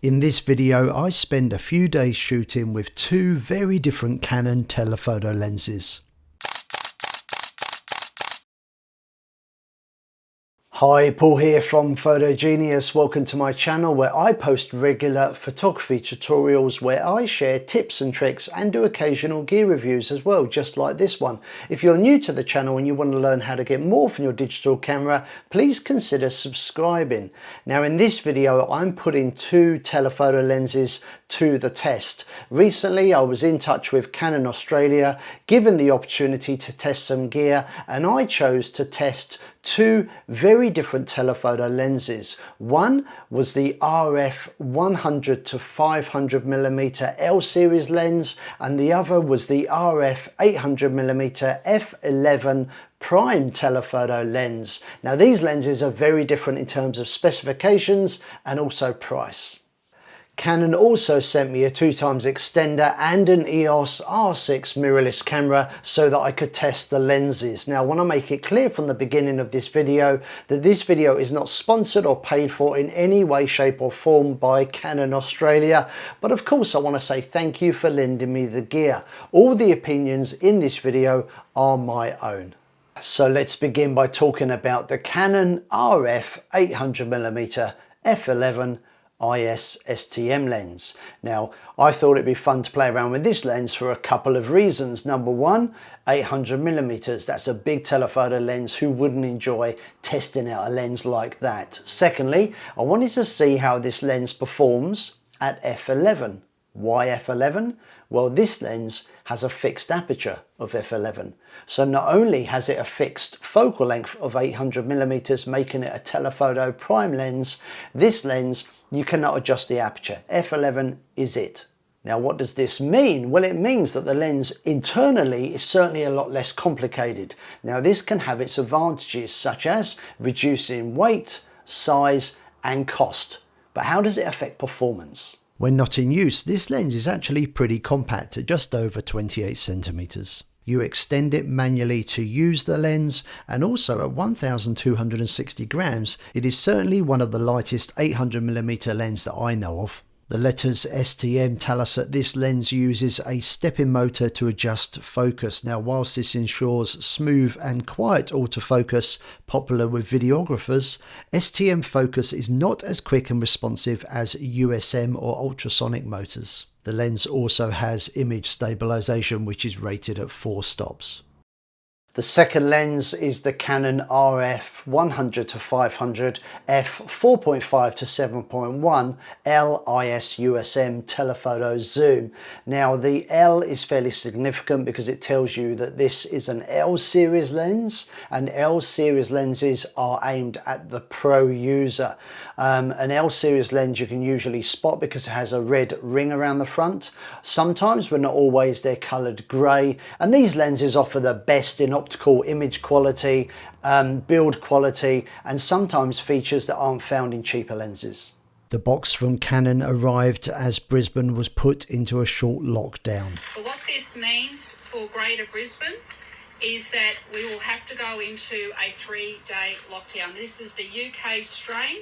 In this video, I spend a few days shooting with two very different Canon telephoto lenses. Hi, Paul here from Photo Genius. Welcome to my channel where I post regular photography tutorials where I share tips and tricks and do occasional gear reviews as well, just like this one. If you're new to the channel and you want to learn how to get more from your digital camera, please consider subscribing. Now in this video, I'm putting two telephoto lenses to the test. Recently, I was in touch with Canon Australia, given the opportunity to test some gear, and I chose to test two very different telephoto lenses. One was the RF 100-500mm L series lens, and the other was the RF 800mm f11 prime telephoto lens. Now these lenses are very different in terms of specifications and also price. Canon also sent me a 2x extender and an EOS R6 mirrorless camera so that I could test the lenses. Now I want to make it clear from the beginning of this video that this video is not sponsored or paid for in any way, shape or form by Canon Australia, but of course I want to say thank you for lending me the gear. All the opinions in this video are my own. So let's begin by talking about the Canon RF 800mm f11 IS STM lens. Now I thought it'd be fun to play around with this lens for a couple of reasons. Number one, 800mm, that's a big telephoto lens. Who wouldn't enjoy testing out a lens like that? Secondly, I wanted to see how this lens performs at f11. Why f11? Well, this lens has a fixed aperture of f11. So not only has it a fixed focal length of 800mm, making it a telephoto prime lens, this lens you cannot adjust the aperture. f11 is it. Now what does this mean? Well, it means that the lens internally is certainly a lot less complicated. Now this can have its advantages such as reducing weight, size and cost. But how does it affect performance? When not in use, this lens is actually pretty compact at just over 28 centimeters. You extend it manually to use the lens, and also at 1,260 grams, it is certainly one of the lightest 800mm lens that I know of. The letters STM tell us that this lens uses a step-in motor to adjust focus. Now, whilst this ensures smooth and quiet autofocus, popular with videographers, STM focus is not as quick and responsive as USM or ultrasonic motors. The lens also has image stabilization, which is rated at 4 stops. The second lens is the Canon RF 100-500 f4.5-7.1 L IS USM telephoto zoom. Now the L is fairly significant because it tells you that this is an L series lens, and L series lenses are aimed at the pro user. An L series lens you can usually spot because it has a red ring around the front. Sometimes, but not always, they're coloured grey, and these lenses offer the best in optical image quality, build quality, and sometimes features that aren't found in cheaper lenses. The box from Canon arrived as Brisbane was put into a short lockdown. But what this means for Greater Brisbane is that we will have to go into a 3-day lockdown. This is the UK strain.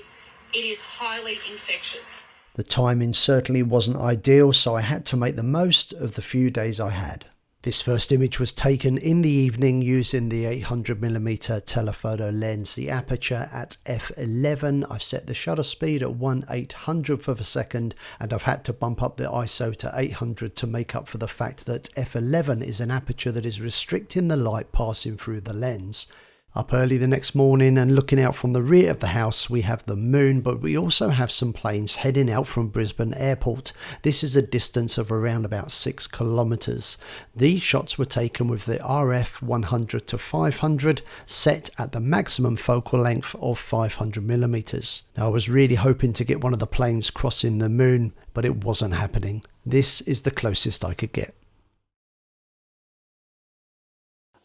It is highly infectious. The timing certainly wasn't ideal, so I had to make the most of the few days I had. This first image was taken in the evening using the 800mm telephoto lens. The aperture at f11. I've set the shutter speed at 1/800th of a second, and I've had to bump up the ISO to 800 to make up for the fact that f11 is an aperture that is restricting the light passing through the lens. Up early the next morning and looking out from the rear of the house, we have the moon, but we also have some planes heading out from Brisbane Airport. This is a distance of around about 6 kilometres. These shots were taken with the RF 100-500 set at the maximum focal length of 500mm. Now I was really hoping to get one of the planes crossing the moon, but it wasn't happening. This is the closest I could get.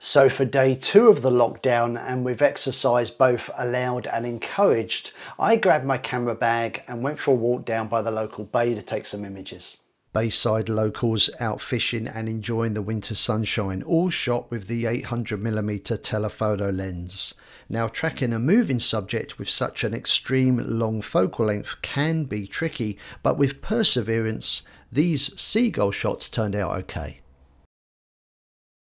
So for day 2 of the lockdown, and with exercise both allowed and encouraged, I grabbed my camera bag and went for a walk down by the local bay to take some images. Bayside locals out fishing and enjoying the winter sunshine, all shot with the 800mm telephoto lens. Now, tracking a moving subject with such an extreme long focal length can be tricky, but with perseverance, these seagull shots turned out okay.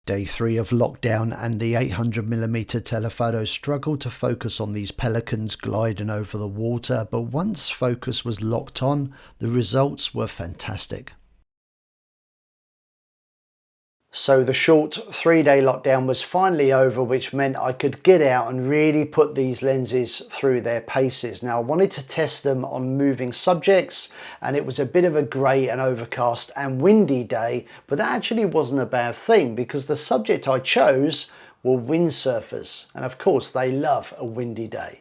Day 3 of lockdown, and the 800mm telephoto struggled to focus on these pelicans gliding over the water, but once focus was locked on, the results were fantastic. So the short 3-day lockdown was finally over, which meant I could get out and really put these lenses through their paces. Now, I wanted to test them on moving subjects, and it was a bit of a grey and overcast and windy day, but that actually wasn't a bad thing because the subject I chose were windsurfers, and of course they love a windy day.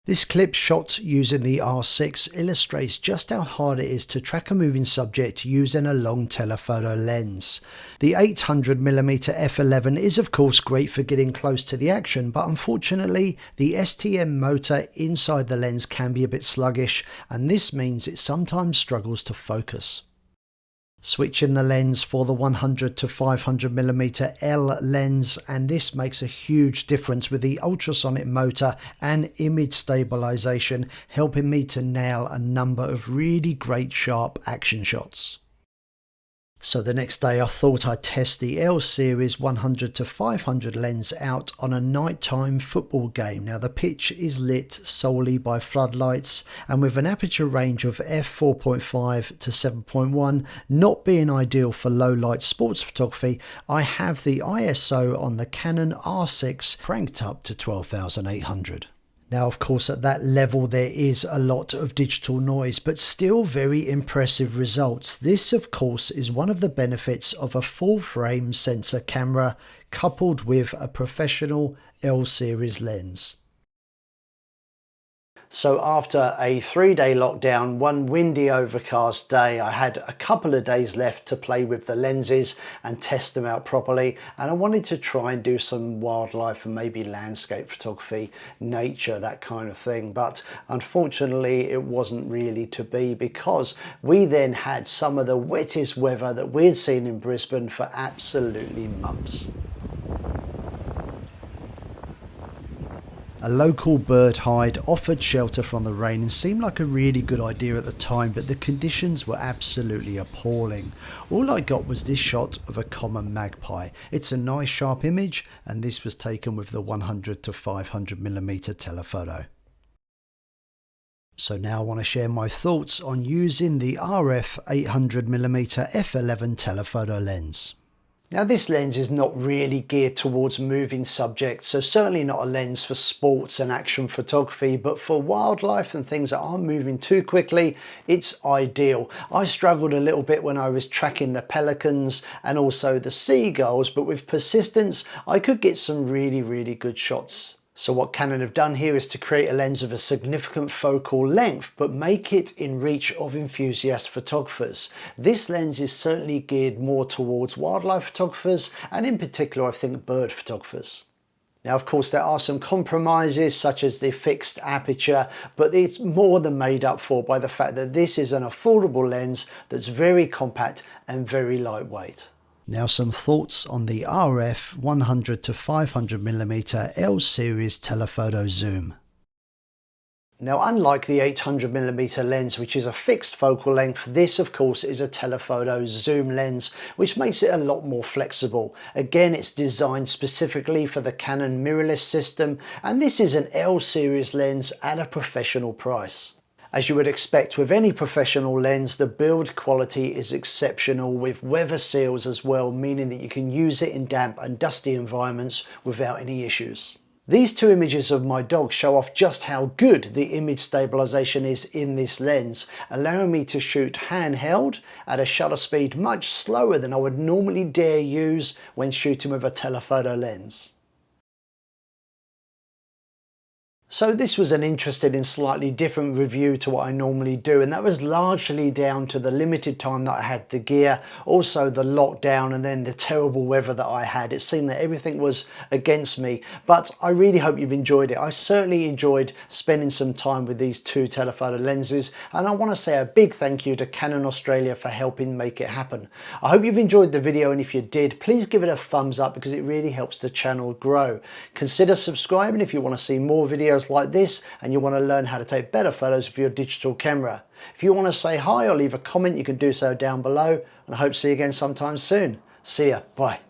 This clip, shot using the R6, illustrates just how hard it is to track a moving subject using a long telephoto lens. The 800mm f11 is of course great for getting close to the action, but unfortunately the STM motor inside the lens can be a bit sluggish, and this means it sometimes struggles to focus. Switching the lens for the 100 to 500mm L lens, and this makes a huge difference with the ultrasonic motor and image stabilization, helping me to nail a number of really great sharp action shots. So the next day I thought I'd test the L series 100 to 500 lens out on a nighttime football game. Now the pitch is lit solely by floodlights, and with an aperture range of f4.5 to 7.1 not being ideal for low light sports photography, I have the ISO on the Canon R6 cranked up to 12,800. Now, of course, at that level there is a lot of digital noise, but still very impressive results. This, of course, is one of the benefits of a full frame sensor camera coupled with a professional L series lens. So after a 3-day lockdown, one windy overcast day, I had a couple of days left to play with the lenses and test them out properly, and I wanted to try and do some wildlife and maybe landscape photography, nature, that kind of thing. But unfortunately it wasn't really to be, because we then had some of the wettest weather that we'd seen in Brisbane for absolutely months. A local bird hide offered shelter from the rain and seemed like a really good idea at the time, but the conditions were absolutely appalling. All I got was this shot of a common magpie. It's a nice sharp image, and this was taken with the 100 to 500mm telephoto. So now I want to share my thoughts on using the RF 800mm f11 telephoto lens. Now, this lens is not really geared towards moving subjects, so certainly not a lens for sports and action photography, but for wildlife and things that aren't moving too quickly, it's ideal. I struggled a little bit when I was tracking the pelicans and also the seagulls, but with persistence I could get some really good shots. So what Canon have done here is to create a lens of a significant focal length, but make it in reach of enthusiast photographers. This lens is certainly geared more towards wildlife photographers, and in particular I think bird photographers. Now, of course, there are some compromises such as the fixed aperture, but it's more than made up for by the fact that this is an affordable lens that's very compact and very lightweight. Now some thoughts on the RF 100 to 500mm L series telephoto zoom. Now, unlike the 800mm lens, which is a fixed focal length, this of course is a telephoto zoom lens, which makes it a lot more flexible. Again, it's designed specifically for the Canon mirrorless system, and this is an L series lens at a professional price. As you would expect with any professional lens, the build quality is exceptional, with weather seals as well, meaning that you can use it in damp and dusty environments without any issues. These two images of my dog show off just how good the image stabilization is in this lens, allowing me to shoot handheld at a shutter speed much slower than I would normally dare use when shooting with a telephoto lens. So this was an interesting and slightly different review to what I normally do, and that was largely down to the limited time that I had the gear, also the lockdown, and then the terrible weather that I had. It seemed that everything was against me, but I really hope you've enjoyed it. I certainly enjoyed spending some time with these two telephoto lenses, and I want to say a big thank you to Canon Australia for helping make it happen. I hope you've enjoyed the video, and if you did, please give it a thumbs up because it really helps the channel grow. Consider subscribing if you want to see more videos like this and you want to learn how to take better photos with your digital camera. If you want to say hi or leave a comment, you can do so down below, and I hope to see you again sometime soon. See ya, bye.